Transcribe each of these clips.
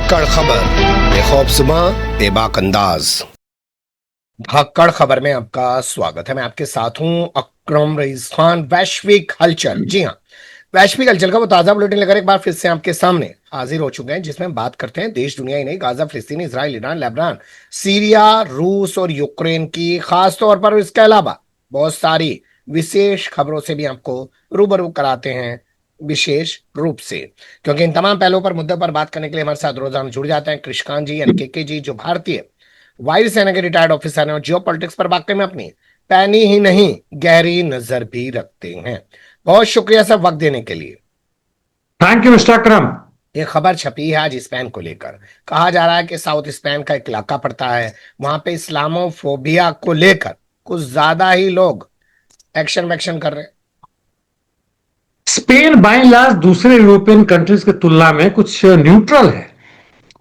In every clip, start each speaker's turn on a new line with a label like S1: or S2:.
S1: धाकड़ खबर, बेखौफसमा बेबाक अंदाज। धाकड़ खबर में आपका स्वागत है। मैं आपके साथ हूं अकरम रईस खान। वैश्विक हलचल, जी हाँ, वैश्विक हलचल का वो ताजा बुलेटिन लेकर एक बार फिर से आपके सामने हाजिर हो चुके हैं, जिसमें बात करते हैं देश दुनिया ही नहीं, गाजा, फिलिस्तीन, इजराइल, ईरान, लेबनान, सीरिया, रूस और यूक्रेन की, खास तौर पर इसके अलावा बहुत सारी विशेष खबरों से भी आपको रूबरू कराते हैं विशेष रूप से। क्योंकि इन तमाम पहलुओं पर, मुद्दों पर बात करने के लिए हमारे साथ रोजाना जुड़ जाते हैं कृषकांत जी, यानी के जी, जो भारतीय वायुसेना के रिटायर्ड ऑफिसर हैं और जियो पॉलिटिक्स पर वाकई में अपनी पैनी ही नहीं गहरी नजर भी रखते हैं। बहुत शुक्रिया सर वक्त देने के लिए।
S2: थैंक यू मिस्टर अकरम।
S1: ये खबर छपी है आज स्पेन को लेकर। कहा जा रहा है कि साउथ स्पेन का एक इलाका पड़ता है, वहां पे इस्लामोफोबिया को लेकर कुछ ज्यादा ही लोग एक्शन वैक्शन कर रहे हैं।
S2: स्पेन बाय एंड लार्ज दूसरे यूरोपियन कंट्रीज की तुलना में कुछ न्यूट्रल है,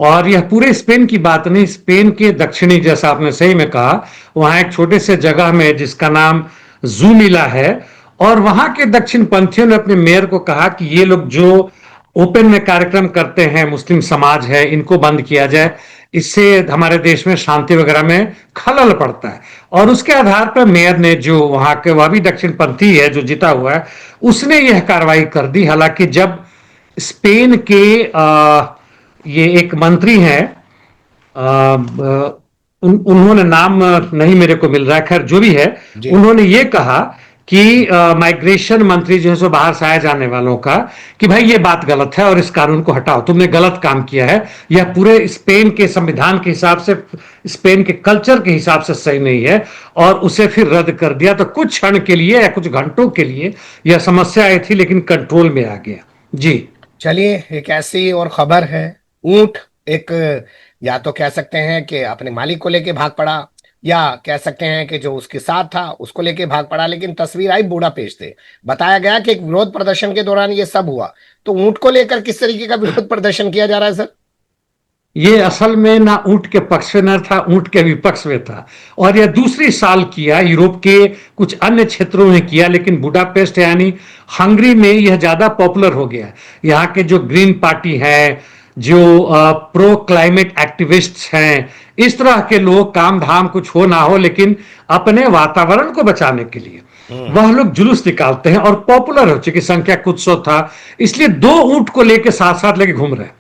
S2: और यह पूरे स्पेन की बात नहीं, स्पेन के दक्षिणी, जैसा आपने सही में कहा, वहां एक छोटे से जगह में जिसका नाम जूमिला है, और वहां के दक्षिण पंथियों ने अपने मेयर को कहा कि ये लोग जो ओपन में कार्यक्रम करते हैं, मुस्लिम समाज है, इनको बंद किया जाए, इससे हमारे देश में शांति वगैरह में खलल पड़ता है। और उसके आधार पर मेयर ने, जो वहां के, वह भी दक्षिण पंथी है जो जीता हुआ है, उसने यह कार्रवाई कर दी। हालांकि जब स्पेन के ये एक मंत्री हैं, उन्होंने नाम नहीं मेरे को मिल रहा है, खैर जो भी है, उन्होंने ये कहा कि माइग्रेशन मंत्री जो है सो बाहर से आए जाने वालों का, कि भाई ये बात गलत है और इस कानून को हटाओ, तुमने गलत काम किया है, यह पूरे स्पेन के संविधान के हिसाब से, स्पेन के कल्चर के हिसाब से सही नहीं है, और उसे फिर रद्द कर दिया। तो कुछ क्षण के लिए या कुछ घंटों के लिए यह समस्या आई थी, लेकिन कंट्रोल में आ गया। जी
S1: चलिए, एक ऐसी और खबर है। ऊंट एक, या तो कह सकते हैं कि अपने मालिक को लेके भाग पड़ा, या कह सकते हैं कि जो उसके साथ था उसको लेके भाग पड़ा। लेकिन तस्वीर आई बूडापेस्ट से, बताया गया कि एक विरोध प्रदर्शन के दौरान ये सब हुआ। तो ऊंट को लेकर किस तरीके का विरोध प्रदर्शन किया जा रहा है सर?
S2: ये असल में ना ऊंट के पक्ष में न था, ऊंट के विपक्ष में था, और यह दूसरी साल किया। यूरोप के कुछ अन्य क्षेत्रों में किया, लेकिन बुडापेस्ट यानी हंगरी में यह ज्यादा पॉपुलर हो गया। यहाँ के जो ग्रीन पार्टी है, जो प्रो क्लाइमेट एक्टिविस्ट्स हैं, इस तरह के लोग, काम धाम कुछ हो ना हो, लेकिन अपने वातावरण को बचाने के लिए वह लोग जुलूस निकालते हैं, और पॉपुलर हो चुकी, संख्या कुछ सौ था, इसलिए दो ऊंट को लेके साथ साथ लेके घूम रहे हैं।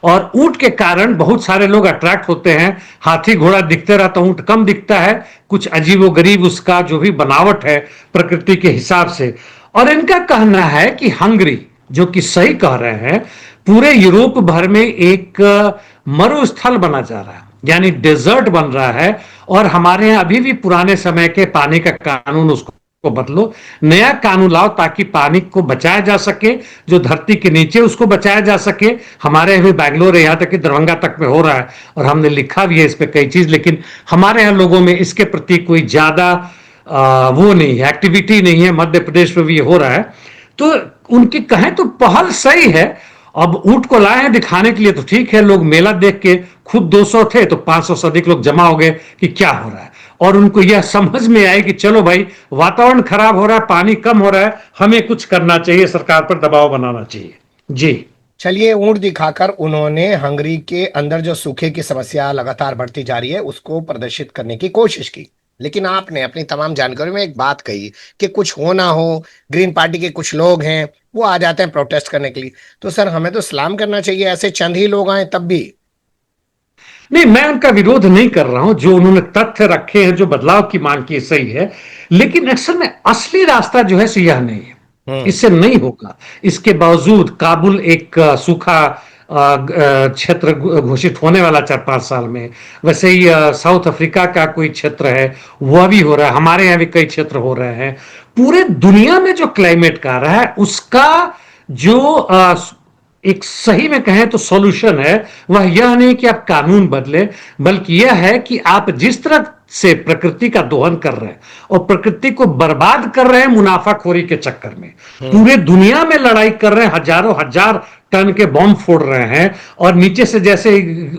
S2: और ऊंट के कारण बहुत सारे लोग अट्रैक्ट होते हैं। हाथी घोड़ा दिखते रहा तो ऊंट कम दिखता है, कुछ अजीबोगरीब उसका जो भी बनावट है प्रकृति के हिसाब से। और इनका कहना है कि हंगरी, जो कि सही कह रहे हैं, पूरे यूरोप भर में एक मरुस्थल बना जा रहा है, यानी डेजर्ट बन रहा है, और हमारे यहां अभी भी पुराने समय के पानी का कानून, उसको को बदलो, नया कानून लाओ, ताकि पानी को बचाया जा सके, जो धरती के नीचे उसको बचाया जा सके। हमारे यहाँ भी बैंगलोर है, यहाँ तक कि दरभंगा तक में हो रहा है, और हमने लिखा भी है इस पे कई चीज, लेकिन हमारे यहाँ लोगों में इसके प्रति कोई ज्यादा वो नहीं है, एक्टिविटी नहीं है। मध्य प्रदेश में भी ये हो रहा है, तो उनकी कहें तो पहल सही है। अब ऊंट को लाए हैं दिखाने के लिए तो ठीक है, लोग मेला देख के, खुद 200 थे तो 500 से अधिक लोग जमा हो गए कि क्या हो रहा है, और उनको यह समझ में आए कि चलो भाई, वातावरण खराब हो रहा है, पानी कम हो रहा है, हमें कुछ करना चाहिए, सरकार पर दबाव बनाना चाहिए। जी
S1: चलिए, ऊंट दिखाकर उन्होंने हंगरी के अंदर जो सूखे की समस्या लगातार बढ़ती जा रही है उसको प्रदर्शित करने की कोशिश की। लेकिन आपने अपनी तमाम जानकारी में एक बात कही कि कुछ हो ना हो, ग्रीन पार्टी के कुछ लोग हैं वो आ जाते हैं प्रोटेस्ट करने के लिए। तो सर, हमें तो सलाम करना चाहिए, ऐसे चंद ही लोग आए तब भी।
S2: नहीं, मैं उनका विरोध नहीं कर रहा हूं, जो उन्होंने तथ्य रखे हैं, जो बदलाव की मांग की, सही है, लेकिन अक्सर में असली रास्ता जो है सो यह नहीं है, इससे नहीं होगा। इसके बावजूद काबुल एक सूखा क्षेत्र घोषित होने वाला 4-5 साल में, वैसे ही साउथ अफ्रीका का कोई क्षेत्र है वह भी हो रहा है, हमारे यहाँ भी कई क्षेत्र हो रहे हैं। पूरे दुनिया में जो क्लाइमेट का रहा है, उसका जो एक सही में कहें तो सॉल्यूशन है, वह यह नहीं कि आप कानून बदले, बल्कि यह है कि आप जिस तरह से प्रकृति का दोहन कर रहे हैं और प्रकृति को बर्बाद कर रहे हैं मुनाफाखोरी के चक्कर में, पूरे दुनिया में लड़ाई कर रहे हैं, हजारों हजार टन के बॉम्ब फोड़ रहे हैं, और नीचे से, जैसे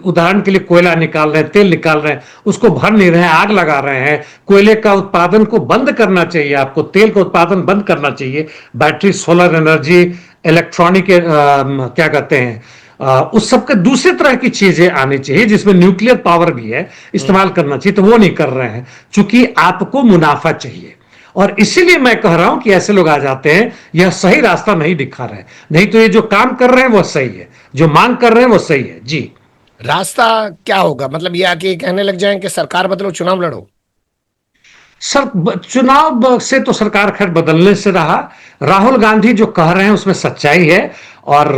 S2: उदाहरण के लिए कोयला निकाल रहे हैं, तेल निकाल रहे हैं, उसको भर नहीं रहे हैं, आग लगा रहे हैं। कोयले का उत्पादन को बंद करना चाहिए, आपको तेल का उत्पादन बंद करना चाहिए। बैटरी, सोलर एनर्जी, इलेक्ट्रॉनिक क्या कहते हैं, उस सब के दूसरे तरह की चीजें आनी चाहिए जिसमें न्यूक्लियर पावर भी है, इस्तेमाल करना चाहिए, तो वो नहीं कर रहे हैं चूंकि आपको मुनाफा चाहिए। और इसीलिए मैं कह रहा हूं कि ऐसे लोग आ जाते हैं, यह सही रास्ता नहीं दिखा रहे हैं। नहीं तो ये जो काम कर रहे हैं वो सही है, जो मांग कर रहे हैं वो सही है जी।
S1: रास्ता क्या होगा? मतलब ये आके कहने लग जाएं कि सरकार बदलो, चुनाव लड़ो।
S2: चुनाव से तो सरकार खैर बदलने से रहा। राहुल गांधी जो कह रहे हैं उसमें सच्चाई है। और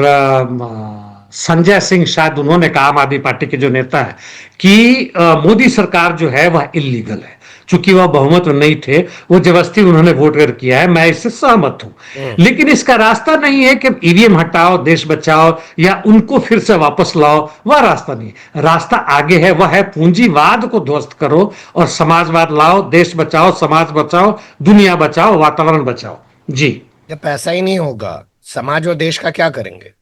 S2: संजय सिंह, शायद उन्होंने कहा, आम आदमी पार्टी के जो नेता है, कि मोदी सरकार जो है वह इलीगल है, चूंकि वह बहुमत में नहीं थे, वो जबरदस्ती उन्होंने वोट कर किया है। मैं इससे सहमत हूं, लेकिन इसका रास्ता नहीं है कि ईवीएम हटाओ, देश बचाओ, या उनको फिर से वापस लाओ। वह रास्ता नहीं, रास्ता आगे है, वह है पूंजीवाद को ध्वस्त करो और समाजवाद लाओ, देश बचाओ, समाज बचाओ, दुनिया बचाओ, वातावरण बचाओ जी।
S1: जब पैसा ही नहीं होगा, समाज और देश का क्या करेंगे?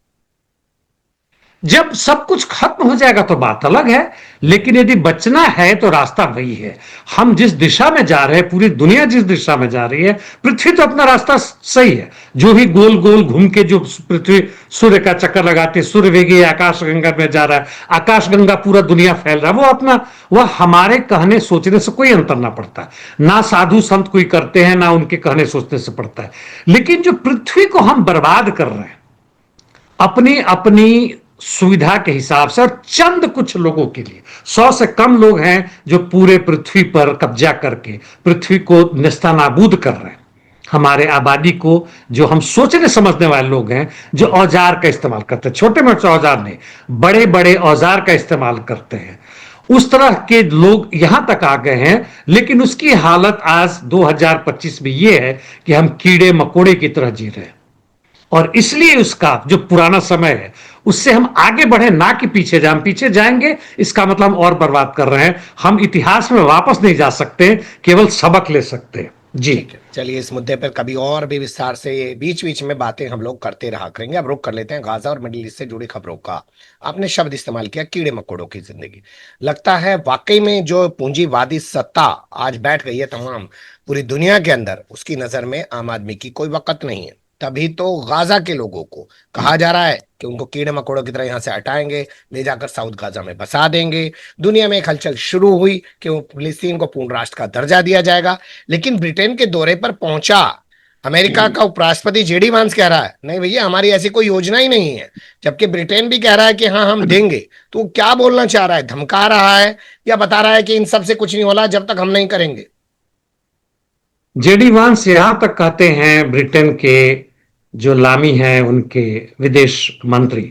S2: जब सब कुछ खत्म हो जाएगा तो बात अलग है, लेकिन यदि बचना है तो रास्ता वही है। हम जिस दिशा में जा रहे हैं, पूरी दुनिया जिस दिशा में जा रही है, पृथ्वी तो अपना रास्ता सही है। जो भी गोल गोल घूम के जो पृथ्वी सूर्य का चक्कर लगाते, सूर्य वेगी आकाश गंगा में जा रहा है, आकाश गंगा पूरा दुनिया फैल रहा है, वो अपना, वह हमारे कहने सोचने से कोई अंतर ना पड़ता, ना साधु संत कोई करते हैं, ना उनके कहने सोचने से पड़ता है। लेकिन जो पृथ्वी को हम बर्बाद कर रहे हैं अपनी अपनी सुविधा के हिसाब से, और चंद कुछ लोगों के लिए, 100 से कम लोग हैं जो पूरे पृथ्वी पर कब्जा करके पृथ्वी को नेस्तनाबूद कर रहे हैं। हमारे आबादी को, जो हम सोचने समझने वाले लोग हैं, जो औजार का इस्तेमाल करते हैं, छोटे मोटे औजार नहीं, बड़े बड़े औजार का इस्तेमाल करते हैं, उस तरह के लोग यहां तक आ गए हैं। लेकिन उसकी हालत आज 2025 में यह है कि हम कीड़े मकोड़े की तरह जी रहे हैं। और इसलिए उसका जो पुराना समय है उससे हम आगे बढ़े, ना कि पीछे जाए। हम पीछे जाएंगे इसका मतलब हम और बर्बाद कर रहे हैं। हम इतिहास में वापस नहीं जा सकते, केवल सबक ले सकते हैं जी।
S1: ठीक है, चलिए इस मुद्दे पर कभी और भी विस्तार से बीच बीच में बातें हम लोग करते रहा करेंगे। अब रुक कर लेते हैं गाजा और मिडिल ईस्ट से जुड़ी खबरों का। आपने शब्द इस्तेमाल किया कीड़े मकोड़ों की जिंदगी। लगता है वाकई में जो पूंजीवादी सत्ता आज बैठ गई है तमाम पूरी दुनिया के अंदर, उसकी नजर में आम आदमी की कोई वक़्त नहीं है। तभी तो गाजा के लोगों को कहा जा रहा है कि उनको कीड़े मकोड़ों की तरह यहां से हटाएंगे, ले जाकर साउथ गाजा में बसा देंगे। दुनिया में एक हलचल शुरू हुई कि वो फिलिस्तीन को पूर्ण राष्ट्र का दर्जा दिया जाएगा। लेकिन ब्रिटेन के दौरे पर पहुंचा अमेरिका का उपराष्ट्रपति जेडी वांस कह रहा है नहीं भैया, हमारी ऐसी कोई योजना ही नहीं है। जबकि ब्रिटेन भी कह रहा है कि हाँ हम देंगे। तो वो क्या बोलना चाह रहा है? धमका रहा है या बता रहा है कि इन सब से कुछ नहीं होला जब तक हम नहीं करेंगे?
S2: जेडी वांस यहां तक कहते हैं, ब्रिटेन के जो लामी हैं, उनके विदेश मंत्री,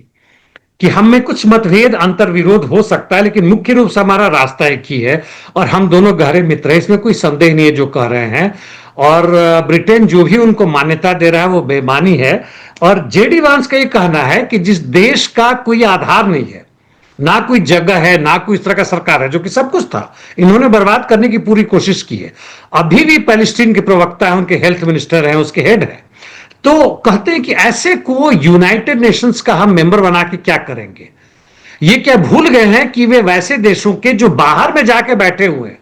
S2: कि हम में कुछ मतभेद, अंतर विरोध हो सकता है, लेकिन मुख्य रूप से हमारा रास्ता एक ही है और हम दोनों गहरे मित्र हैं, इसमें कोई संदेह नहीं है जो कह रहे हैं। और ब्रिटेन जो भी उनको मान्यता दे रहा है वो बेईमानी है। और जेडी वांस का ये कहना है कि जिस देश का कोई आधार नहीं है, ना कोई जगह है, ना कोई इस तरह का सरकार है, जो कि सब कुछ था, इन्होंने बर्बाद करने की पूरी कोशिश की है। अभी भी पैलेस्टीन के प्रवक्ता है, उनके हेल्थ मिनिस्टर हैं, उसके हेड है, तो कहते हैं कि ऐसे को यूनाइटेड नेशंस का हम मेंबर बना के क्या करेंगे। ये क्या भूल गए हैं कि वे वैसे देशों के जो बाहर में जाके बैठे हुए हैं,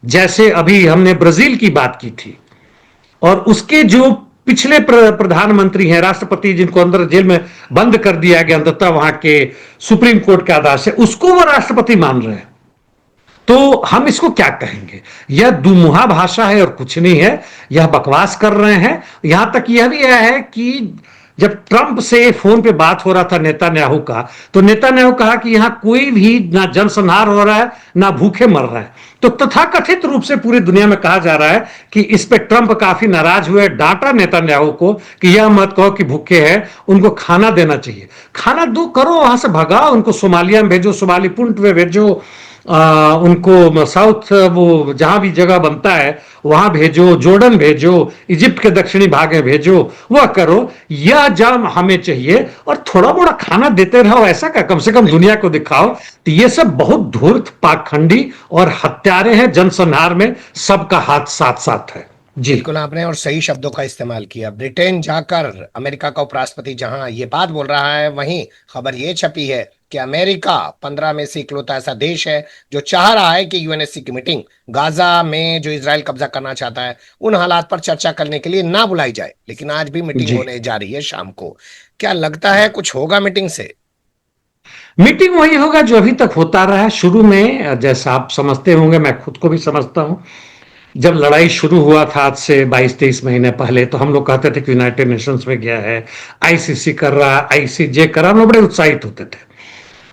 S2: जैसे अभी हमने ब्राजील की बात की थी, और उसके जो पिछले प्रधानमंत्री हैं, राष्ट्रपति, जिनको अंदर जेल में बंद कर दिया गया अंततः वहां के सुप्रीम कोर्ट के आदेश से, उसको वो राष्ट्रपति मान रहे हैं। तो हम इसको क्या कहेंगे? यह दुमुहा भाषा है और कुछ नहीं है, यह बकवास कर रहे हैं। यहां तक यह भी है कि जब ट्रंप से फोन पे बात हो रहा था नेतान्याहू का, तो नेतान्याहू कहा कि यहां कोई भी ना जनसंहार हो रहा है, ना भूखे मर रहे हैं। तो तथाकथित रूप से पूरी दुनिया में कहा जा रहा है कि इस पे ट्रंप काफी नाराज हुए, डांटा नेतान्याहू को कि यह मत कहो कि भूखे हैं, उनको खाना देना चाहिए। खाना दो, करो, वहां से भगाओ उनको, सोमालिया में भेजो, सोमाली पुंट में भेजो, उनको साउथ, वो जहां भी जगह बनता है वहां भेजो, जॉर्डन भेजो, इजिप्ट के दक्षिणी भाग में भेजो, वह करो। यह जब हमें चाहिए, और थोड़ा बड़ा खाना देते रहो, ऐसा क्या, कम से कम दुनिया को दिखाओ। तो ये सब बहुत धूर्त, पाखंडी और हत्यारे हैं। जनसंहार में सबका हाथ साथ साथ है जी।
S1: बिल्कुल, आपने और सही शब्दों का इस्तेमाल किया। ब्रिटेन जाकर अमेरिका का उपराष्ट्रपति जहां ये बात बोल रहा है, वहीं खबर ये छपी है कि अमेरिका 15 में से इकलौता ऐसा देश है जो चाह रहा है कि यूएनएससी की मीटिंग गाजा में जो इजराइल कब्जा करना चाहता है उन हालात पर चर्चा करने के लिए ना बुलाई जाए। लेकिन आज भी मीटिंग
S2: जी,
S1: होने जा रही है शाम को। क्या लगता है कुछ होगा मीटिंग से?
S2: मीटिंग वही होगा जो अभी तक होता रहा है। शुरू में जैसा आप समझते होंगे, मैं खुद को भी समझता हूं, जब लड़ाई शुरू हुआ था आज से 22-23 महीने पहले, तो हम लोग कहते थे कि यूनाइटेड नेशंस में गया है, आईसीसी कर रहा है, आईसीजे कर रहा है, हम लोग बड़े उत्साहित होते थे।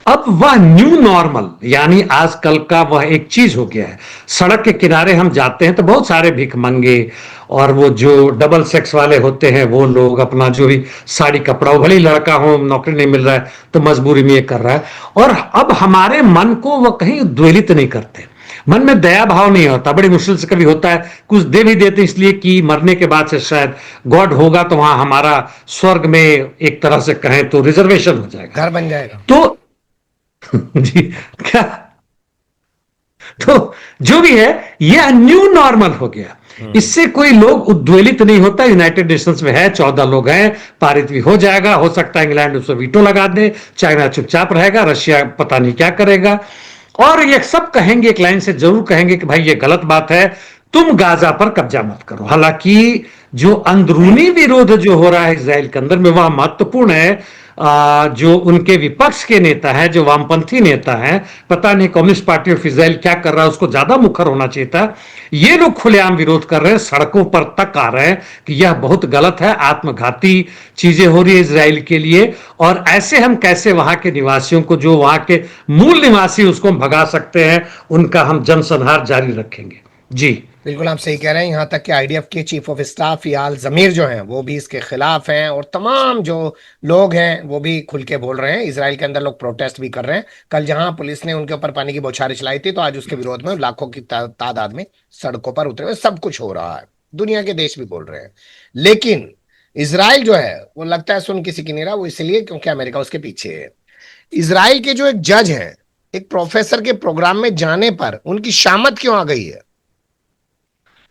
S2: अब वह न्यू नॉर्मल यानी आजकल का वह एक चीज हो गया है। सड़क के किनारे हम जाते हैं तो बहुत सारे भिखमंगे और वो जो डबल सेक्स वाले होते हैं वो लोग अपना जो भी साड़ी कपड़ा, वो भले ही लड़का हो, नौकरी नहीं मिल रहा है तो मजबूरी में ये कर रहा है। और अब हमारे मन को वह कहीं उद्वेलित नहीं करते, मन में दया भाव नहीं होता। बड़ी मुश्किल से कभी होता है, कुछ दे भी देते इसलिए कि मरने के बाद से शायद गॉड होगा तो वहां हमारा स्वर्ग में एक तरह से कहें तो रिजर्वेशन हो जाएगा।
S1: घर बन जाएगा।
S2: तो जी, क्या, तो जो भी है यह न्यू नॉर्मल हो गया। इससे कोई लोग उद्वेलित नहीं होता। यूनाइटेड नेशंस में है, 14 लोग हैं, पारित भी हो जाएगा। हो सकता है इंग्लैंड उसमें वीटो लगा दे, चाइना चुपचाप रहेगा, रशिया पता नहीं क्या करेगा। और ये सब कहेंगे, एक लाइन से जरूर कहेंगे कि भाई ये गलत बात है, तुम गाजा पर कब्जा मत करो। हालांकि जो अंदरूनी विरोध जो हो रहा है इसराइल के अंदर में, वह महत्वपूर्ण है। जो उनके विपक्ष के नेता है, जो वामपंथी नेता है, पता नहीं कम्युनिस्ट पार्टी ऑफ इसराइल क्या कर रहा है, उसको ज्यादा मुखर होना चाहिए था। ये लोग खुलेआम विरोध कर रहे हैं, सड़कों पर तक आ रहे हैं कि यह बहुत गलत है, आत्मघाती चीजें हो रही है इसराइल के लिए। और ऐसे हम कैसे वहां के निवासियों को, जो वहां के मूल निवासी, उसको हम भगा सकते हैं, उनका हम जनसंहार जारी रखेंगे। जी
S1: बिल्कुल आप सही कह रहे हैं। यहाँ तक कि आईडीएफ के चीफ ऑफ स्टाफ याल जमीर जो हैं वो भी इसके खिलाफ हैं, और तमाम जो लोग हैं वो भी खुल के बोल रहे हैं। इसराइल के अंदर लोग प्रोटेस्ट भी कर रहे हैं। कल जहां पुलिस ने उनके ऊपर पानी की बौछारें चलाई थी, तो आज उसके विरोध में लाखों की तादाद में सड़कों पर उतरे हुए सब कुछ हो रहा है। दुनिया के देश भी बोल रहे हैं। लेकिन इसराइल जो है वो लगता है सुन किसी की नहीं रहा। वो इसलिए क्योंकि अमेरिका उसके पीछे है। इसराइल के जो एक जज हैं, एक प्रोफेसर के प्रोग्राम में जाने पर उनकी शामत क्यों आ गई है?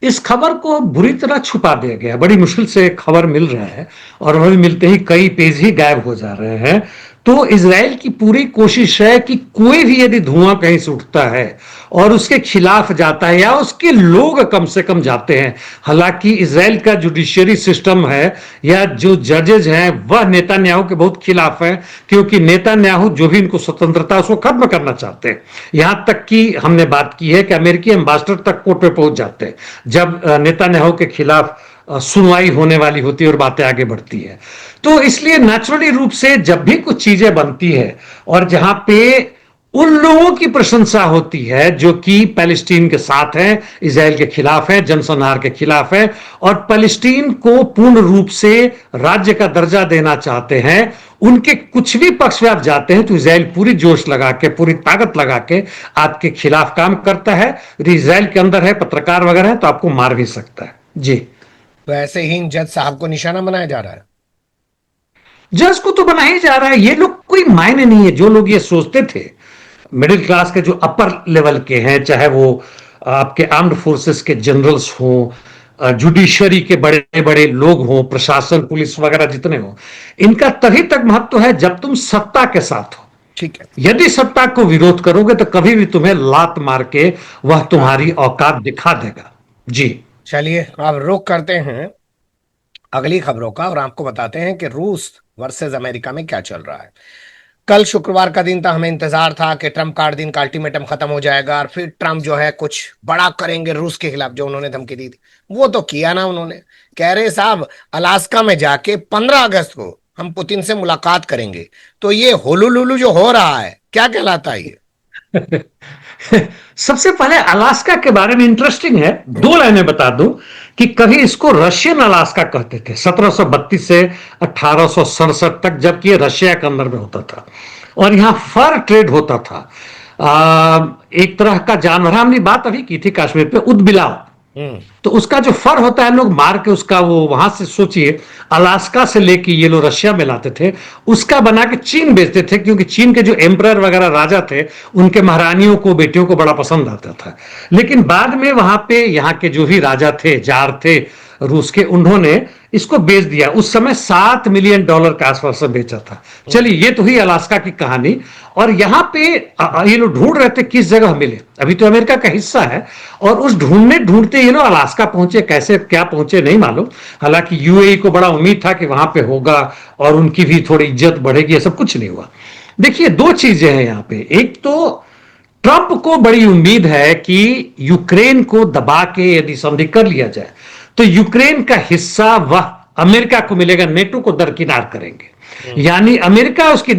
S2: इस खबर को बुरी तरह छुपा दिया गया, बड़ी मुश्किल से खबर मिल रहा है और वह भी मिलते ही कई पेज ही गायब हो जा रहे हैं। तो इसराइल की पूरी कोशिश है कि कोई भी यदि धुआं कहीं से उठता है और उसके खिलाफ जाता है या उसके लोग कम से कम जाते हैं। हालांकि इसराइल का जुडिशियरी सिस्टम है या जो जजेज हैं वह नेतान्याहू के बहुत खिलाफ हैं, क्योंकि नेतान्याहू जो भी इनको स्वतंत्रता उसको खत्म करना चाहते हैं। यहां तक कि हमने बात की है कि अमेरिकी एम्बेसडर तक कोर्ट पे पहुंच जाते हैं जब नेतान्याहू के खिलाफ सुनवाई होने वाली होती है और बातें आगे बढ़ती है। तो इसलिए नेचुरली रूप से जब भी कुछ चीजें बनती है और जहां पे उन लोगों की प्रशंसा होती है जो कि पैलेस्टीन के साथ हैं, इजराइल के खिलाफ हैं, जनसंहार के खिलाफ हैं और पैलेस्टीन को पूर्ण रूप से राज्य का दर्जा देना चाहते हैं, उनके कुछ भी पक्ष में आप जाते हैं तो इजराइल पूरी जोश लगा के, पूरी ताकत लगा के आपके खिलाफ काम करता है। यदि इजराइल के अंदर है, पत्रकार वगैरह है, तो आपको मार भी सकता है। जी,
S1: तो ऐसे ही इन जज साहब को निशाना बनाया जा रहा है।
S2: जज को तो बना ही जा रहा है। ये लोग कोई मायने नहीं है। जो लोग ये सोचते थे, मिडिल क्लास के जो अपर लेवल के हैं, चाहे वो आपके आर्म्ड फोर्सेस के जनरल्स हों, जुडिशरी के बड़े बड़े लोग हों, प्रशासन, पुलिस वगैरह जितने हों, इनका तभी तक महत्व है जब तुम सत्ता के साथ हो।
S1: ठीक है।
S2: यदि सत्ता को विरोध करोगे तो कभी भी तुम्हें लात मार के वह तुम्हारी औकात दिखा देगा। जी,
S1: चलिए अब रुक करते हैं अगली खबरों का और आपको बताते हैं कि रूस वर्सेस अमेरिका में क्या चल रहा है। कल शुक्रवार का दिन था, हमें इंतजार था कि ट्रंप का 8 दिन का अल्टीमेटम खत्म हो जाएगा और फिर ट्रंप जो है कुछ बड़ा करेंगे रूस के खिलाफ। जो उन्होंने धमकी दी थी वो तो किया ना उन्होंने। कह रहे साहब अलास्का में जाके 15 अगस्त को हम पुतिन से मुलाकात करेंगे। तो ये होलुलुलु जो हो रहा है क्या कहलाता है ये?
S2: सबसे पहले अलास्का के बारे में इंटरेस्टिंग है, 2 लाइनें बता दूं कि कभी इसको रशियन अलास्का कहते थे 1732 से 1867 तक, जबकि ये रशिया के अंदर में होता था और यहां फर ट्रेड होता था। एक तरह का जानवर, हमने बात अभी की थी कश्मीर पे, उदबिलाव। तो उसका जो फर होता है लोग मार के उसका, वो वहां से सोचिए अलास्का से लेके ये लोग रशिया में लाते थे, उसका बना के चीन बेचते थे, क्योंकि चीन के जो एम्परर वगैरह राजा थे उनके महारानियों को, बेटियों को बड़ा पसंद आता था। लेकिन बाद में वहां पे यहाँ के जो भी राजा थे, जार थे रूस के, उन्होंने इसको बेच दिया। उस समय $7 मिलियन के आसपास से बेचा था। चलिए, ये तो ही अलास्का की कहानी। और यहाँ पे ये लोग ढूंढ रहे थे किस जगह मिले। अभी तो अमेरिका का हिस्सा है और उस ढूंढने ढूंढते ये लोग अलास्का पहुंचे। कैसे क्या पहुंचे नहीं मालूम। हालांकि यूएई को बड़ा उम्मीद था कि वहां पे होगा और उनकी भी थोड़ी इज्जत बढ़ेगी, ये सब कुछ नहीं हुआ। देखिए, दो चीजें हैं यहां पे। एक तो ट्रंप को बड़ी उम्मीद है कि यूक्रेन को दबा के यदि संधि कर लिया जाए तो यूक्रेन का हिस्सा वह अमेरिका को मिलेगा, नेटो को दरकिनार करेंगे। यानी अमेरिका उसकी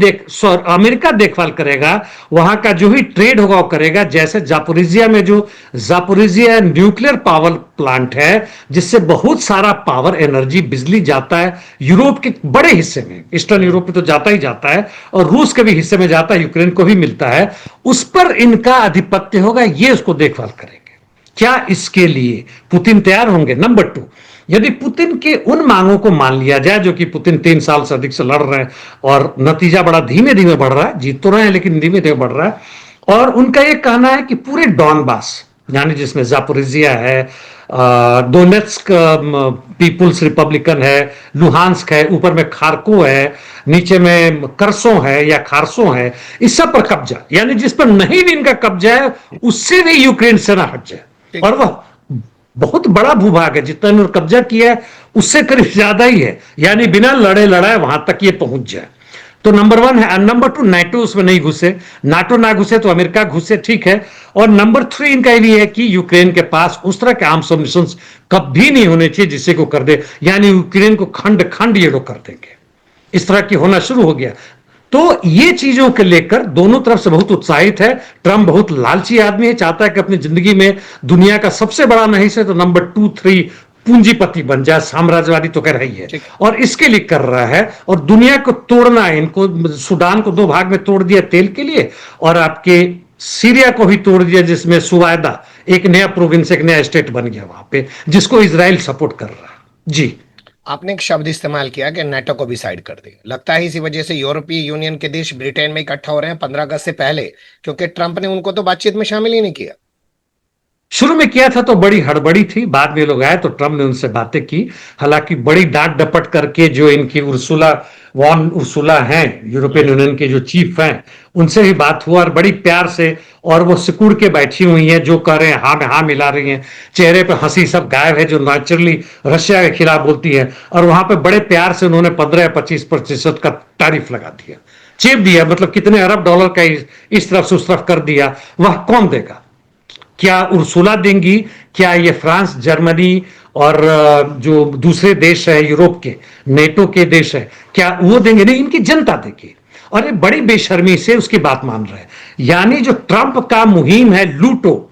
S2: अमेरिका देखभाल करेगा, वहां का जो भी ट्रेड होगा वो करेगा। जैसे जापोरिजिया में जो जापोरिजिया न्यूक्लियर पावर प्लांट है, जिससे बहुत सारा पावर एनर्जी बिजली जाता है यूरोप के बड़े हिस्से में, ईस्टर्न यूरोप में तो जाता ही जाता है और रूस के भी हिस्से में जाता है, यूक्रेन को भी मिलता है, उस पर इनका आधिपत्य होगा, ये उसको देखभाल करेंगे। क्या इसके लिए पुतिन तैयार होंगे? नंबर 2, यदि पुतिन के उन मांगों को मान लिया जाए, जो कि पुतिन 3 साल से अधिक से लड़ रहे हैं और नतीजा बड़ा धीमे धीमे बढ़ रहा है, जीत तो रहे हैं लेकिन धीमे धीमे बढ़ रहा है, और उनका यह कहना है कि पूरे डॉनबास, यानी जिसमें जापोरिजिया है, दोनेत्स्क पीपुल्स रिपब्लिकन है, लुहांस्क है, ऊपर में खारको है, नीचे में करसो है या खारसो है, इस सब पर कब्जा, यानी जिस पर नहीं भी इनका कब्जा है उससे भी यूक्रेन सेना हट जाए। और वह बहुत बड़ा भूभाग है, जितना इन्होंने कब्जा किया है उससे करीब ज्यादा ही है, यानी बिना लड़े लड़ाए वहां तक ये पहुंच जाए। तो नंबर 1 है। नंबर 2, नाटो उसमें नहीं घुसे, नाटो ना घुसे तो अमेरिका घुसे, ठीक है। और नंबर 3 इनका ये है कि यूक्रेन के पास उस तरह के आर्म्स मिशन कभी नहीं होने चाहिए जिससे को कर दे, यानी यूक्रेन को खंड खंड ये लोग कर देंगे, इस तरह की होना शुरू हो गया। तो ये चीजों के लेकर दोनों तरफ से बहुत उत्साहित है। ट्रंप बहुत लालची आदमी है, चाहता है कि अपनी जिंदगी में दुनिया का सबसे बड़ा नहीं से तो नंबर 2-3 पूंजीपति बन जाए, साम्राज्यवादी तो कह रही है, और इसके लिए कर रहा है। और दुनिया को तोड़ना है इनको, सूडान को 2 भाग में तोड़ दिया तेल के लिए, और आपके सीरिया को भी तोड़ दिया, जिसमें सुवायदा एक नया प्रोविंस, एक नया स्टेट बन गया वहां पे, जिसको इजराइल सपोर्ट कर रहा है। जी,
S1: आपने एक शब्द इस्तेमाल किया कि नाटो को भी साइड कर दिया। लगता है इसी वजह से यूरोपीय यूनियन के देश ब्रिटेन में इकट्ठा हो रहे हैं 15 अगस्त से पहले, क्योंकि ट्रंप ने उनको तो बातचीत में शामिल ही नहीं किया।
S2: शुरू में किया था तो बड़ी हड़बड़ी थी, बाद में लोग आए तो ट्रंप ने उनसे बातें की। हालांकि बड़ी डांट डपट करके जो इनकी उर्सुला हैं, यूरोपियन यूनियन के जो चीफ हैं, उनसे भी बात हुआ और बड़ी प्यार से, और वो सिकुड़ के बैठी हुई हैं, जो कह रहे हैं हाँ में हाँ मिला रही हैं, चेहरे पे हंसी सब गायब है, जो नेचुरली रशिया के खिलाफ बोलती है। और वहां पे बड़े प्यार से उन्होंने 15 या 25% का टैरिफ लगा दिया, चेप दिया, मतलब कितने अरब डॉलर का इस तरफ से उस तरफ कर दिया। वह कौन देगा? क्या उर्सुला देंगी? क्या ये फ्रांस, जर्मनी और जो दूसरे देश है यूरोप के, नेटो के देश है, क्या वो देंगे? नहीं, इनकी जनता देगी। और ये बड़ी बेशर्मी से उसकी बात मान रहे हैं। यानी जो ट्रंप का मुहिम है, लूटो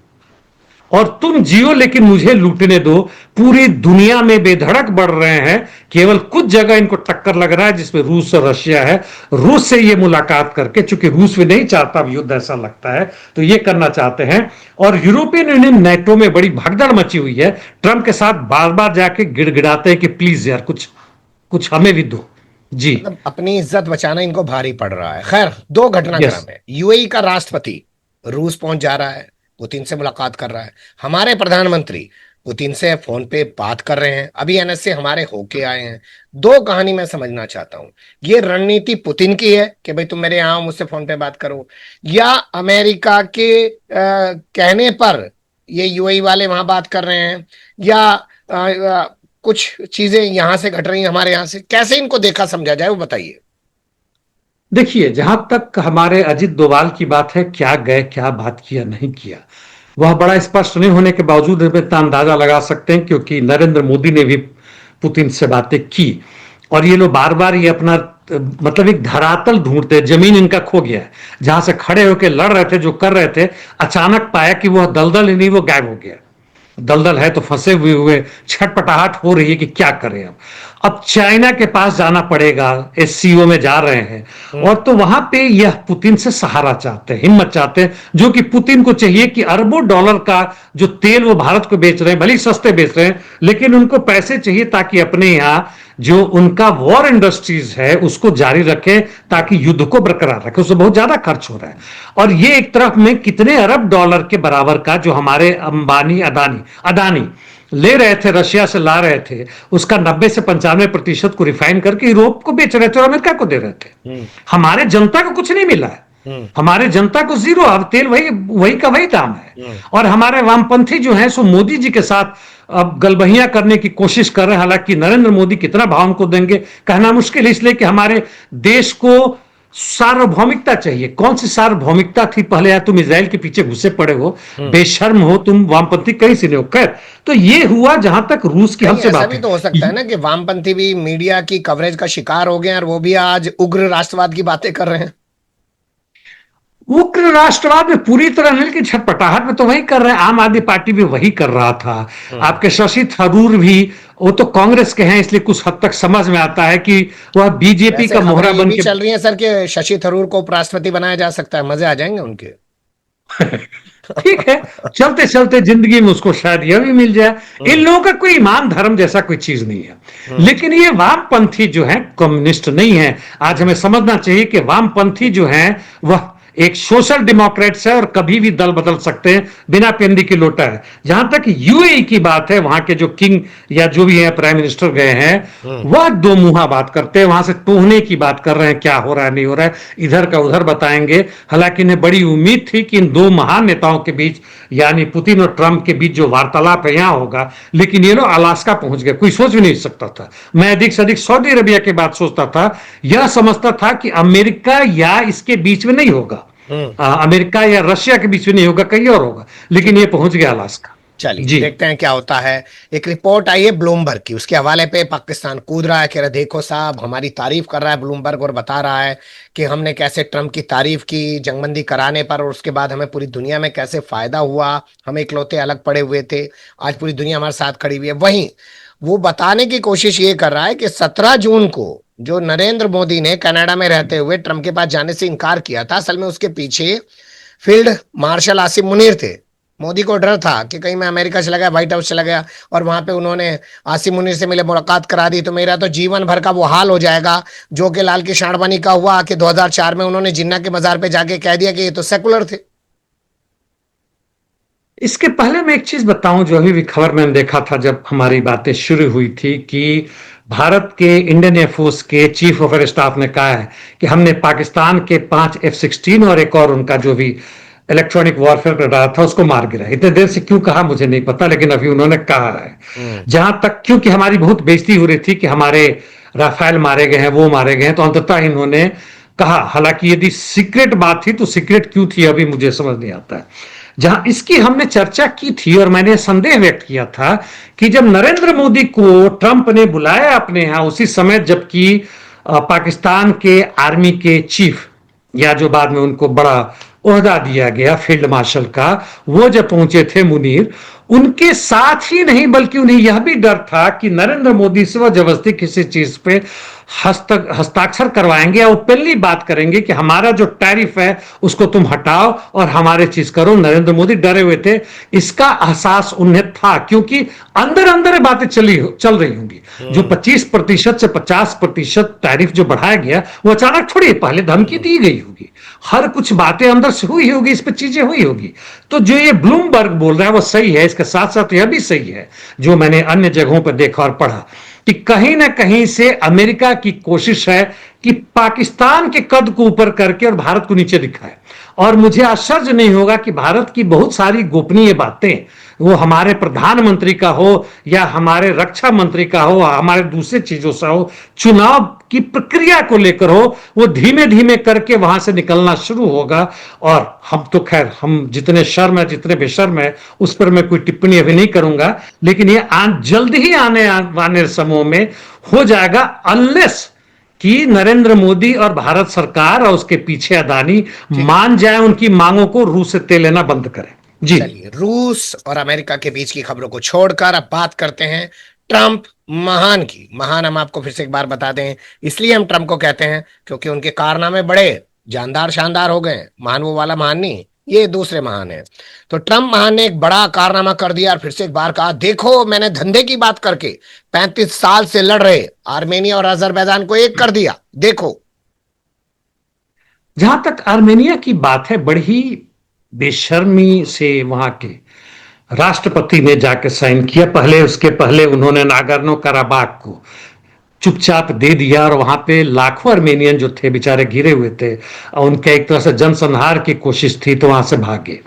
S2: और तुम जियो लेकिन मुझे लूटने दो, पूरी दुनिया में बेधड़क बढ़ रहे हैं। केवल कुछ जगह इनको टक्कर लग रहा है, जिसमें रूस और रशिया है। रूस से ये मुलाकात करके, चूंकि रूस भी नहीं चाहता युद्ध, ऐसा लगता है, तो ये करना चाहते हैं। और यूरोपियन यूनियन, नेटो में बड़ी भगदड़ मची हुई है। ट्रंप के साथ बार बार जाके गिड़गिड़ाते हैं कि प्लीज यार कुछ कुछ हमें भी दो। जी,
S1: मतलब अपनी इज्जत बचाना इनको भारी पड़ रहा है। खैर, 2 घटनाक्रम है। यूएई का राष्ट्रपति रूस पहुंच जा रहा है, पुतिन से मुलाकात कर रहा है। हमारे प्रधानमंत्री पुतिन से फोन पे बात कर रहे हैं, अभी एनएसए हमारे होके आए हैं। 2 कहानी मैं समझना चाहता हूं, ये रणनीति पुतिन की है कि भाई तुम मेरे यहां मुझसे फोन पे बात करो, या अमेरिका के कहने पर ये यूएई वाले वहां बात कर रहे हैं, या कुछ चीजें यहां से घट रही हैं हमारे यहां से? कैसे इनको देखा समझा जाए, वो बताइए।
S2: देखिए, जहां तक हमारे अजित डोभाल की बात है, क्या गए, क्या बात किया, नहीं किया, वह बड़ा स्पष्ट नहीं होने के बावजूद हम इतना अंदाजा लगा सकते हैं, क्योंकि नरेंद्र मोदी ने भी पुतिन से बातें की। और ये लोग बार बार ये अपना मतलब एक धरातल ढूंढते हैं, जमीन इनका खो गया है। जहां से खड़े होकर लड़ रहे थे, जो कर रहे थे, अचानक पाया कि वह दलदल ही नहीं, वो गायब हो गया। दलदल है तो फंसे हुए छटपटाहट हो रही है कि क्या करें। अब चाइना के पास जाना पड़ेगा, एससीओ में जा रहे हैं, और तो वहां पे यह पुतिन से सहारा चाहते हैं, हिम्मत चाहते हैं, जो कि पुतिन को चाहिए कि अरबों डॉलर का जो तेल वो भारत को बेच रहे हैं, भले सस्ते बेच रहे हैं, लेकिन उनको पैसे चाहिए ताकि अपने यहां जो उनका वॉर इंडस्ट्रीज है उसको जारी रखें, ताकि युद्ध को बरकरार रखें। उससे बहुत ज्यादा खर्च हो रहा है। और ये एक तरफ में कितने अरब डॉलर के बराबर का जो हमारे अंबानी अदानी ले रहे थे, रशिया से ला रहे थे, उसका 90 से 95% को रिफाइन करके यूरोप को बेच रहे थे और अमेरिका को दे रहे थे। हमारे जनता को कुछ नहीं मिला है, हमारे जनता को जीरो। अब तेल वही का वही दाम है। और हमारे वामपंथी जो है सो मोदी जी के साथ अब गलबहियां करने की कोशिश कर रहे हैं। हालांकि नरेंद्र मोदी कितना भाव उनको देंगे कहना मुश्किल है, इसलिए कि हमारे देश को सार्वभौमिकता चाहिए। कौन सी सार्वभौमिकता थी पहले? यार तुम इजराइल के पीछे घुसे पड़े हो, बेशर्म हो तुम, वामपंथी कहीं से नहीं हो। खैर, तो ये हुआ जहां तक रूस की
S1: कहीं
S2: हमसे
S1: ऐसा
S2: बात
S1: भी
S2: है।
S1: तो हो सकता है ना कि वामपंथी भी मीडिया की कवरेज का शिकार हो गए हैं और वो भी आज उग्र राष्ट्रवाद की बातें कर रहे हैं।
S2: उग्र राष्ट्रवाद में पूरी तरह नहीं, लेकिन छटपटाहट में तो वही कर रहे हैं। आम आदमी पार्टी भी वही कर रहा था।
S1: हम्म।
S2: आपके शशि थरूर भी, वो तो कांग्रेस के हैं, इसलिए कुछ हद तक समझ में आता है कि वह बीजेपी
S1: वैसे
S2: का
S1: खबरें
S2: मोहरा
S1: ये
S2: बन
S1: भी
S2: के।
S1: चल रही हैं सर कि शशि थरूर को उपराष्ट्रपति बनाया जा सकता है, मजे आ जाएंगे उनके।
S2: ठीक है, चलते चलते जिंदगी में उसको शायद यह भी मिल जाए। इन
S1: हम्म।
S2: लोगों का कोई ईमान धर्म जैसा कोई चीज नहीं है।
S1: हम्म।
S2: लेकिन ये वामपंथी जो है कम्युनिस्ट नहीं है। आज हमें समझना चाहिए कि वामपंथी जो है वह एक सोशल डेमोक्रेट्स है और कभी भी दल बदल सकते हैं, बिना पेंदी की लोटा है। जहां तक यूएई की बात है, वहां के जो किंग या जो भी है प्राइम मिनिस्टर गए हैं,
S1: हम्म।
S2: वह दो मुहा बात करते हैं, वहां से टूहने की बात कर रहे हैं, क्या हो रहा है नहीं हो रहा है, इधर का उधर बताएंगे। हालांकि इन्हें बड़ी उम्मीद थी कि इन दो महान नेताओं के बीच, यानी पुतिन और ट्रंप के बीच जो वार्तालाप है यहां होगा, लेकिन ये लोग अलास्का पहुंच गए। कोई सोच भी नहीं सकता था। मैं अधिक से अधिक सऊदी अरबिया की बात सोचता था, यह समझता था कि अमेरिका या इसके बीच में नहीं होगा,
S1: हम्म।
S2: अमेरिका या रशिया के बीच में नहीं होगा, कहीं और होगा, लेकिन
S1: ठीक।
S2: ये पहुंच गया अलास्का।
S1: चलिए
S2: जी।
S1: देखते हैं क्या होता है। एक रिपोर्ट आई है ब्लूमबर्ग की, उसके हवाले पे पाकिस्तान कूद रहा है, कह रहा देखो साहब हमारी तारीफ कर रहा है ब्लूमबर्ग और बता रहा है कि हमने कैसे ट्रंप की तारीफ की जंगबंदी कराने पर और उसके बाद हमें पूरी दुनिया में कैसे फायदा हुआ, हम इकलौते अलग पड़े हुए थे, आज पूरी दुनिया हमारे साथ खड़ी हुई है। वहीं वो बताने की कोशिश ये कर रहा है कि 17 जून को जो नरेंद्र मोदी ने कनाडा में रहते हुए ट्रंप के पास जाने से इनकार किया था, असल में उसके पीछे फील्ड मार्शल आसिम मुनीर थे। मोदी को डर था कि कहीं मैं अमेरिका चला गया, व्हाइट हाउस चला गया और वहां पे उन्होंने आसिम मुनीर से मिले, मुलाकात करा दी, तो मेरा तो जीवन भर का वो हाल हो जाएगा जो कि लाल की शाणवानी का हुआ कि 2004 में उन्होंने जिन्ना के मजार पे जाके कह दिया कि ये तो सेकुलर थे।
S2: इसके पहले मैं एक चीज बताऊं, जो अभी भी खबर मैंने देखा था जब हमारी बातें शुरू हुई थी, कि भारत के इंडियन एयरफोर्स के चीफ ऑफ एयर स्टाफ ने कहा है कि हमने पाकिस्तान के 5 F-16 और एक और उनका जो भी इलेक्ट्रॉनिक वॉरफेयर कर रहा था उसको मार गिरा। इतने देर से क्यों कहा मुझे नहीं पता, लेकिन अभी उन्होंने कहा है।
S1: हम्म।
S2: जहां तक, क्योंकि हमारी बहुत बेइज्जती हो रही थी कि हमारे राफेल मारे गए हैं, वो मारे गए हैं, तो अंततः इन्होंने कहा। हालांकि यदि सीक्रेट बात थी तो सीक्रेट क्यों थी अभी मुझे समझ नहीं आता है। जहां इसकी हमने चर्चा की थी और मैंने संदेह व्यक्त किया था कि जब नरेंद्र मोदी को ट्रंप ने बुलाया अपने यहां, उसी समय जबकि पाकिस्तान के आर्मी के चीफ, या जो बाद में उनको बड़ा ओहदा दिया गया फील्ड मार्शल का, वो जब पहुंचे थे मुनीर, उनके साथ ही नहीं बल्कि उन्हें यह भी डर था कि नरेंद्र मोदी से वह जबरदस्ती किसी चीज पे हस्ताक्षर करवाएंगे या ओपनली बात करेंगे कि हमारा जो टैरिफ है उसको तुम हटाओ और हमारे चीज करो। नरेंद्र मोदी डरे हुए थे, इसका एहसास उन्हें था, क्योंकि अंदर अंदर बातें चल रही होंगी। जो 25% से 50% टैरिफ जो बढ़ाया गया, वो अचानक थोड़ी, पहले धमकी दी गई होगी, हर कुछ बातें अंदर से हुई होगी, इस पर चीजें हुई होगी। तो जो ये ब्लूमबर्ग बोल रहा है वो सही है। इसके साथ साथ यह भी सही है जो मैंने अन्य जगहों पर देखा और पढ़ा, कि कहीं ना कहीं से अमेरिका की कोशिश है कि पाकिस्तान के कद को ऊपर करके और भारत को नीचे दिखाए। और मुझे आश्चर्य नहीं होगा कि भारत की बहुत सारी गोपनीय बातें, वो हमारे प्रधानमंत्री का हो या हमारे रक्षा मंत्री का हो, हमारे दूसरे चीजों से हो, चुनाव की प्रक्रिया को लेकर हो, वो धीमे धीमे करके वहां से निकलना शुरू होगा। और हम तो खैर, हम जितने शर्म है जितने बेशर्म है उस पर मैं कोई टिप्पणी अभी नहीं करूंगा, लेकिन ये जल्द ही आने वाले समूह में हो जाएगा, अनलेस कि नरेंद्र मोदी और भारत सरकार और उसके पीछे अदानी
S1: ठीक।
S2: मान जाए उनकी मांगों को, रूस से तेल लेना बंद करें। जी।
S1: चलिए रूस और अमेरिका के बीच की खबरों को छोड़कर अब बात करते हैं ट्रंप महान की। महान हम आपको फिर से एक बार बता दें, इसलिए हम ट्रंप को कहते हैं क्योंकि उनके कारनामे बड़े जानदार शानदार हो गए। महान वो वाला महान नहीं, ये दूसरे महान है। तो ट्रंप महान ने एक बड़ा कारनामा कर दिया और फिर से एक बार कहा देखो मैंने धंधे की बात करके 35 साल से लड़ रहे आर्मेनिया और अजरबैजान को एक कर दिया, देखो।
S2: जहां तक आर्मेनिया की बात है, बड़ी बेशर्मी से वहां के राष्ट्रपति ने जाकर साइन किया। पहले, उसके पहले उन्होंने नागर्नो कराबाख को चुपचाप दे दिया और वहां पे लाखों आर्मेनियन जो थे बेचारे घिरे हुए थे, और उनका एक तरह से जनसंहार की कोशिश थी, तो वहां से भागे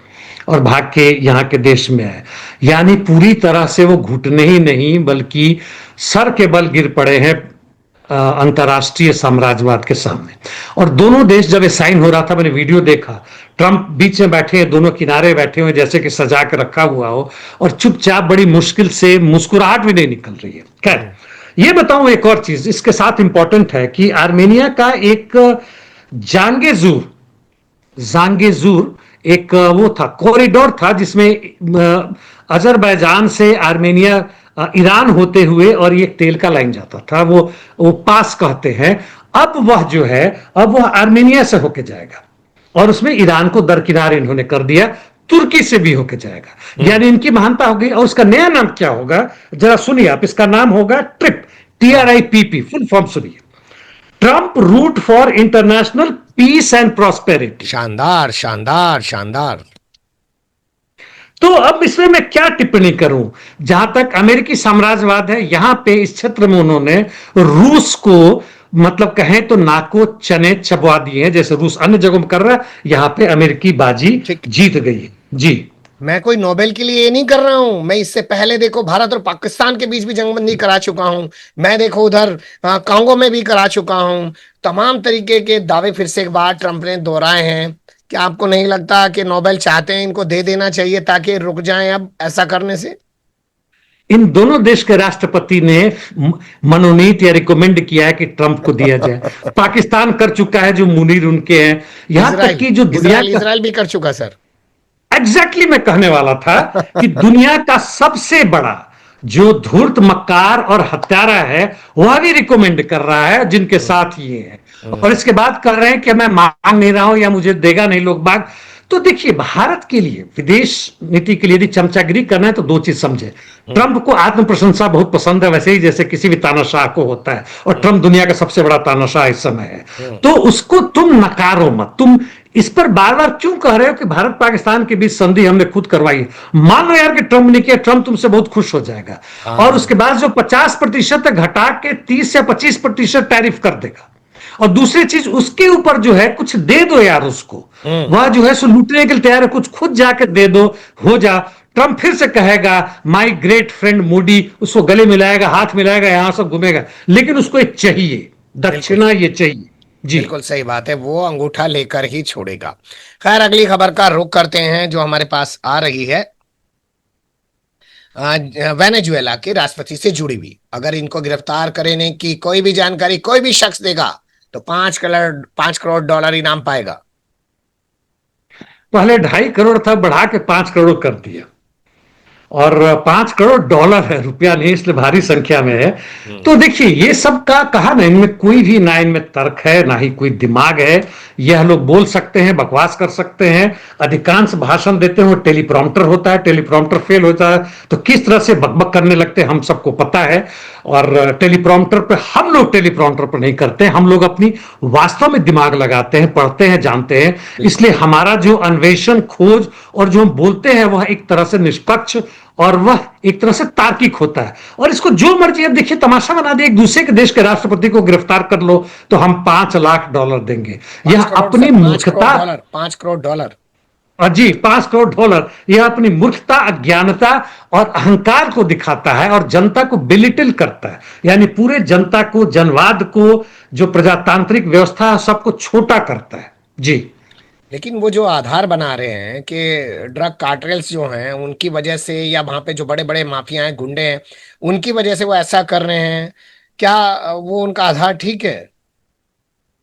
S2: और भाग के यहाँ के देश में आए। यानी पूरी तरह से वो घुटने ही नहीं बल्कि सर के बल गिर पड़े हैं अंतर्राष्ट्रीय साम्राज्यवाद के सामने। और दोनों देश जब ये साइन हो रहा था, मैंने वीडियो देखा, ट्रंप बीच में बैठे हैं, दोनों किनारे बैठे हुए जैसे कि सजा के रखा हुआ हो, और चुपचाप बड़ी मुश्किल से मुस्कुराहट भी नहीं निकल रही है। खैर, ये बताऊं एक और चीज इसके साथ इंपॉर्टेंट है कि आर्मेनिया का एक जांगेजूर जांगेजूर एक वो था, कॉरिडोर था, जिसमें अजरबैजान से आर्मेनिया ईरान होते हुए और ये तेल का लाइन जाता था, वो पास कहते हैं। अब वह जो है, अब वह आर्मेनिया से होके जाएगा और उसमें ईरान को दरकिनार इन्होंने कर दिया, तुर्की से भी होके जाएगा, यानी इनकी महानता हो गई। और उसका नया नाम क्या होगा, जरा सुनिए आप, इसका नाम होगा ट्रिप, TRIPP, फुल फॉर्म सुनिए, Trump route for international peace and prosperity.
S1: शानदार शानदार शानदार।
S2: तो अब इसमें मैं क्या टिप्पणी करूं, जहां तक अमेरिकी साम्राज्यवाद है, यहां पे इस क्षेत्र में उन्होंने रूस को, मतलब कहें तो नाको चने चबवा दिए हैं, जैसे रूस अन्य जगहों में कर रहा है, यहां पे अमेरिकी बाजी जीत गई। जी,
S1: मैं कोई नोबेल के लिए ये नहीं कर रहा हूं, मैं इससे पहले देखो भारत और पाकिस्तान के बीच भी जंगबंदी करा चुका हूं, मैं देखो उधर कांगो में भी करा चुका हूं। तमाम तरीके के दावे फिर से एक बार ट्रंप ने दोहराए हैं। क्या आपको नहीं लगता कि नोबेल चाहते हैं इनको दे देना चाहिए ताकि रुक जाएं अब ऐसा करने से?
S2: इन दोनों देश के राष्ट्रपति ने मनोनीत या रिकमेंड किया है कि ट्रंप को दिया जाए। पाकिस्तान कर चुका है, जो मुनीर उनके हैं, यहां तक कि जो दुनिया का,
S1: इजराइल भी कर चुका सर।
S2: एग्जैक्टली मैं कहने वाला था कि दुनिया का सबसे बड़ा जो धूर्त मक्कार और हत्यारा है, वह भी रिकमेंड कर रहा है जिनके साथ ये है, और इसके बाद कह रहे हैं कि मैं मांग नहीं रहा हूं या मुझे देगा नहीं लोग बाग। तो देखिए, भारत के लिए विदेश नीति के लिए यदि चमचागिरी करना है तो दो चीज समझे। ट्रंप को आत्म प्रशंसा बहुत पसंद है, वैसे ही जैसे किसी भी तानाशाह को होता है, और ट्रंप दुनिया का सबसे बड़ा तानाशाह इस समय है। तो उसको तुम नकारो मत। तुम इस पर बार बार क्यों कह रहे हो कि भारत पाकिस्तान के बीच संधि हमने खुद करवाई है? मान लो यार कि ट्रंप ने किया, ट्रंप तुमसे बहुत खुश हो जाएगा, और उसके बाद जो 50% तक घटा के 30 या 25% टैरिफ कर देगा। और दूसरी चीज, उसके ऊपर जो है कुछ दे दो यार उसको, वह जो है सो लूटने के लिए तैयार है, कुछ खुद जाके दे दो, हो जा। ट्रंप फिर से कहेगा माय ग्रेट फ्रेंड मोदी, उसको गले मिलाएगा, हाथ मिलाएगा, यहां से घूमेगा, लेकिन उसको एक चाहिए, दक्षिणा ये चाहिए। जी,
S1: बिल्कुल सही बात है, वो अंगूठा लेकर ही छोड़ेगा। खैर, अगली खबर का रुख करते हैं जो हमारे पास आ रही है वेनेजुएला के राष्ट्रपति से जुड़ी हुई। अगर इनको गिरफ्तार करने की कोई भी जानकारी कोई भी शख्स देगा तो 5 करोड़ डॉलर इनाम पाएगा।
S2: पहले 2.5 करोड़ था, बढ़ा के 5 करोड़ कर दिया, और 5 करोड़ डॉलर है, रुपया नहीं, इसलिए भारी संख्या में है। तो देखिए, ये सब का कहा ना, इनमें कोई भी, ना इनमें तर्क है, ना ही कोई दिमाग है। यह लोग बोल सकते हैं, बकवास कर सकते हैं, अधिकांश भाषण देते हैं, टेलीप्रॉम्प्टर होता है, टेलीप्रॉम्प्टर फेल होता है तो किस तरह से बकबक करने लगते हैं हम सबको पता है। और टेलीप्रॉम्प्टर पे, हम लोग टेलीप्रॉम्प्टर पर नहीं करते, हम लोग अपनी वास्तव में दिमाग लगाते हैं, पढ़ते हैं, जानते हैं। इसलिए हमारा जो अन्वेषण, खोज और जो हम बोलते हैं वह एक तरह से निष्पक्ष और वह एक तरह से तार्किक होता है। और इसको जो मर्जी, अब देखिए, तमाशा बना दिया, एक दूसरे के देश के राष्ट्रपति को गिरफ्तार कर लो तो हम 5 लाख डॉलर देंगे। यह अपनी मूर्खता,
S1: 5 करोड़ डॉलर,
S2: जी, 5 करोड़ डॉलर, यह अपनी मूर्खता, अज्ञानता और अहंकार को दिखाता है और जनता को बिलिटिल करता है, यानी पूरे जनता को, जनवाद को, जो प्रजातांत्रिक व्यवस्था है, सबको छोटा करता है। जी,
S1: लेकिन वो जो आधार बना रहे हैं कि ड्रग कार्टेल्स जो हैं उनकी वजह से, या वहां पे जो बड़े बड़े माफिया हैं, गुंडे हैं, उनकी वजह से वो ऐसा कर रहे हैं, क्या वो उनका आधार ठीक है?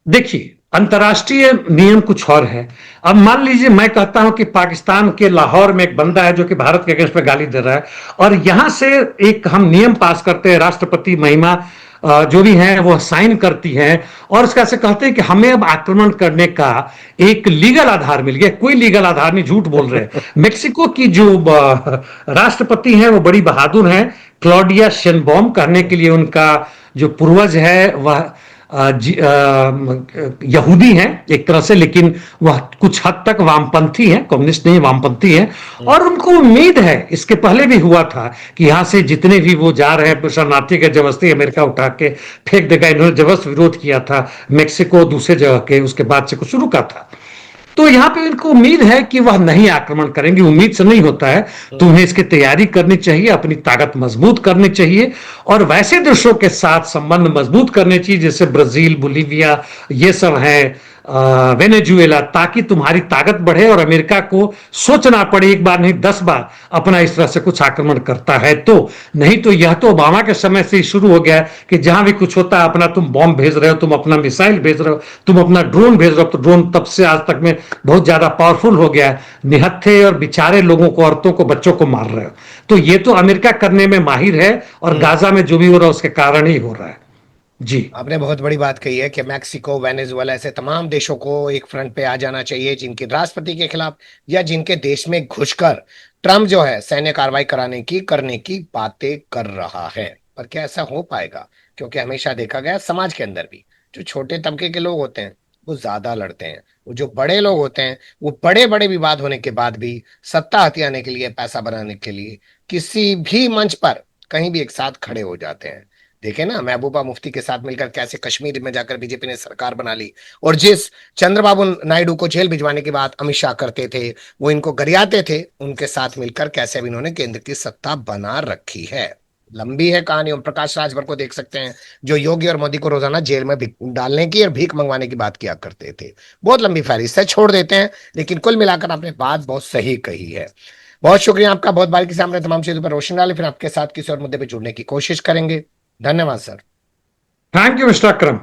S2: देखिए, अंतर्राष्ट्रीय नियम कुछ और है। अब मान लीजिए मैं कहता हूं कि पाकिस्तान के लाहौर में एक बंदा है जो कि भारत के अगेंस्ट पे गाली दे रहा है, और यहां से एक हम नियम पास करते हैं, राष्ट्रपति महिमा जो भी है वो साइन करती है, और उसका से कहते हैं कि हमें अब आक्रमण करने का एक लीगल आधार मिल गया। कोई लीगल आधार नहीं, झूठ बोल रहे हैं। मेक्सिको की जो राष्ट्रपति हैं वो बड़ी बहादुर हैं, क्लॉडिया शेनबॉम, कहने के लिए उनका जो पूर्वज है वह यहूदी हैं एक तरह से, लेकिन वह कुछ हद तक वामपंथी हैं, कम्युनिस्ट नहीं, वामपंथी हैं। और उनको उम्मीद है, इसके पहले भी हुआ था, कि यहां से जितने भी वो जा रहे हैं शरणार्थी के, जबरदस्ती अमेरिका उठा के फेंक देगा। इन्होंने जबरदस्त विरोध किया था, मेक्सिको दूसरे जगह के, उसके बाद से कुछ शुरू का था। तो यहाँ पे इनको उम्मीद है कि वह नहीं आक्रमण करेंगे, उम्मीद से नहीं होता है। तुम्हें इसकी तैयारी करनी चाहिए, अपनी ताकत मजबूत करनी चाहिए और वैसे देशों के साथ संबंध मजबूत करने चाहिए जैसे ब्राजील, बोलीविया, ये सब है, वेनेजुएला, ताकि तुम्हारी ताकत बढ़े और अमेरिका को सोचना पड़े एक बार नहीं 10 बार अपना इस तरह से कुछ आक्रमण करता है तो। नहीं तो यह तो ओबामा के समय से ही शुरू हो गया कि जहां भी कुछ होता है अपना तुम बॉम्ब भेज रहे हो, तुम अपना मिसाइल भेज रहे हो, तुम अपना ड्रोन भेज रहे हो। तो ड्रोन तब से आज तक में बहुत ज्यादा पावरफुल हो गया है, निहत्थे और बेचारे लोगों को, औरतों को, बच्चों को मार रहे हो। तो ये तो अमेरिका करने में माहिर है और गाजा में जो भी हो रहा है उसके कारण ही हो रहा है। जी।
S1: आपने बहुत बड़ी बात कही है कि मैक्सिको, वेनेजुएला ऐसे तमाम देशों को एक फ्रंट पे आ जाना चाहिए जिनके राष्ट्रपति के खिलाफ या जिनके देश में घुसकर ट्रम्प जो है सैन्य कार्रवाई करने की बातें कर रहा है। पर क्या ऐसा हो पाएगा? क्योंकि हमेशा देखा गया समाज के अंदर भी जो छोटे तबके के लोग होते हैं वो ज्यादा लड़ते हैं, वो जो बड़े लोग होते हैं वो बड़े बड़े विवाद होने के बाद भी सत्ता हथियाने के लिए, पैसा बनाने के लिए किसी भी मंच पर कहीं भी एक साथ खड़े हो जाते हैं। देखे ना, महबूबा मुफ्ती के साथ मिलकर कैसे कश्मीर में जाकर बीजेपी ने सरकार बना ली, और जिस चंद्रबाबू नायडू को जेल भिजवाने की बात अमित शाह करते थे, वो इनको गरियाते थे, उनके साथ मिलकर कैसे भी इन्होंने केंद्र की सत्ता बना रखी है। लंबी है कहानी। ओम प्रकाश राजभर को देख सकते हैं, जो योगी और मोदी को रोजाना जेल में डालने की और भीख मंगवाने की बात किया करते थे। बहुत लंबी फहरिस्त है, छोड़ देते हैं, लेकिन कुल मिलाकर आपने बात बहुत सही कही है। बहुत शुक्रिया आपका, बहुत बारीकी से हमने तमाम चीजों पर रोशनी डाली। फिर आपके साथ किसी और मुद्दे पर जुड़ने की कोशिश करेंगे। धन्यवाद sir.
S2: Thank you mister Akram.